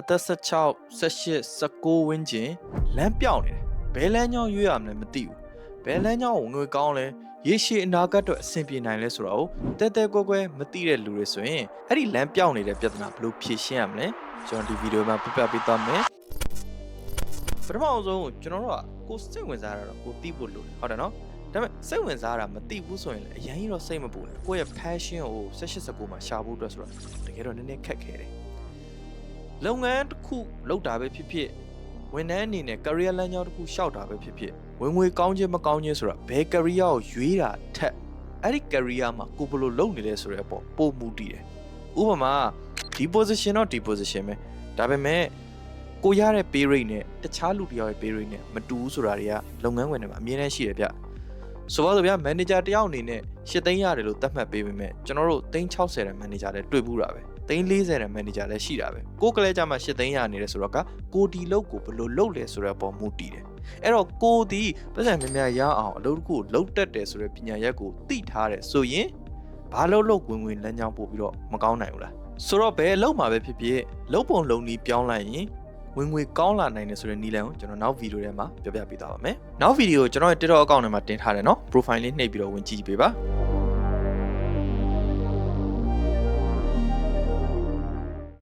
အသက်16 18 19ဝန်းကျင်လမ်းပြောင်းနေတယ်ဘယ်လမ်းကြောင်းရွေးရမလဲမသိဘူးဘယ်လမ်းကြောင်းကိုငွေကောင်းလဲရေရှည်အနာဂတ်အတွက်အဆင်ပြေနိုင်လဲဆိုတော့တဲတဲကွဲကွဲမသိတဲ့လူတွေဆိုရင်အဲ့ဒီလမ်းပြောင်းနေတဲ့ပြဿနာဘယ်လိုဖြေရှင်းရမလဲကျွန်တော်ဒီဗီဒီယိုမှာပြပြပေးသွားမယ်ပထမဆုံးကျွန်တော်တို့ကကိုစိတ်ဝင်စားတာတော့ကိုသိဖို့လိုတယ်ဟုတ်တယ်နော်ဒါပေမဲ့စိတ်ဝင်စားတာမသိဘူးဆိုရင်လည်းအရင်ကြီးတော့စိတ်မပူနဲ့ကိုယ့်ရဲ့ passion ကို18 19မှာရှာဖို့အတွက်ဆိုတော့တကယ်တော့နည်းနည်းခက်ခဲတယ်လုပ်ငန်းတစ်ခုလုပ်တာပဲဖြစ်ဖြစ်ဝန်ထမ်းအနေနဲ့ career လမ်းကြောင်းတစ်ခုရှောက်တာပဲဖြစ်ဖြစ်ဝင်ငွေကောင်းခြင်းမကောင်းခြင်းဆိုတာဘယ် career ကိုရွေးတာထက်အဲ့ဒီ career မှာကိုဘယ်လိုလုပ်နေလဲဆိုတဲ့အပေါ်ပို့မှုတည်တယ်ဥပမာဒီ position တော့ဒီ position ပဲဒါပေမဲ့ကိုရတဲ့ pay rate နဲ့တခြားလူတယောက်ရဲ့ pay rate နဲ့မတူဘူးဆိုတာတွေကလုပ်ငန်းဝင်တွေမှာအမြဲတမ်းရှိတယ်ဗျဆိုပါတော့ဗျာ manager တယောက်အနေနဲ့8သိန်းရတယ်လို့သတ်မှတ်ပေးပေမဲ့ကျွန်တော်တို့360တဲ့ manager လည်းတွေ့ဘူးတာပဲ340တဲ့ manager လည်းရှိတာပဲကိုကလေးကြမှာ8သိန်းရနေတယ်ဆိုတော့ကကိုဒီလောက်ကိုဘယ်လိုလုပ်လဲဆိုတဲ့အပေါ်မူတည်တယ်အဲ့တော့ကိုဒီပတ်စံများများရအောင်အလုပ်တစ်ခုကိုလုပ်တတ်တယ်ဆိုတဲ့ပညာရက်ကိုသိထားတယ်ဆိုရင်ဘာလို့ဝင်လမ်းကြောင်းပို့ပြီးတော့မကောင်းနိုင်ဘူးလားဆိုတော့ဘယ်အလုပ်မှာပဲဖြစ်ဖြစ်လုပ်ပုံလုပ်နည်းပြောင်းလိုက်ရင်ဝင်ငွေကောင်းလာနိုင်တယ်ဆိုတဲ့နည်းလမ်းကိုကျွန်တော်နောက်ဗီဒီယိုထဲမှာပြောပြပေးသွားပါမယ်နောက်ဗီဒီယိုကျွန်တော်ရဲ့ TikTok account ထဲမှာတင်ထားတယ်နော် profile လေးနှိပ်ပြီးတော့ဝင်ကြည့်ပေးပါ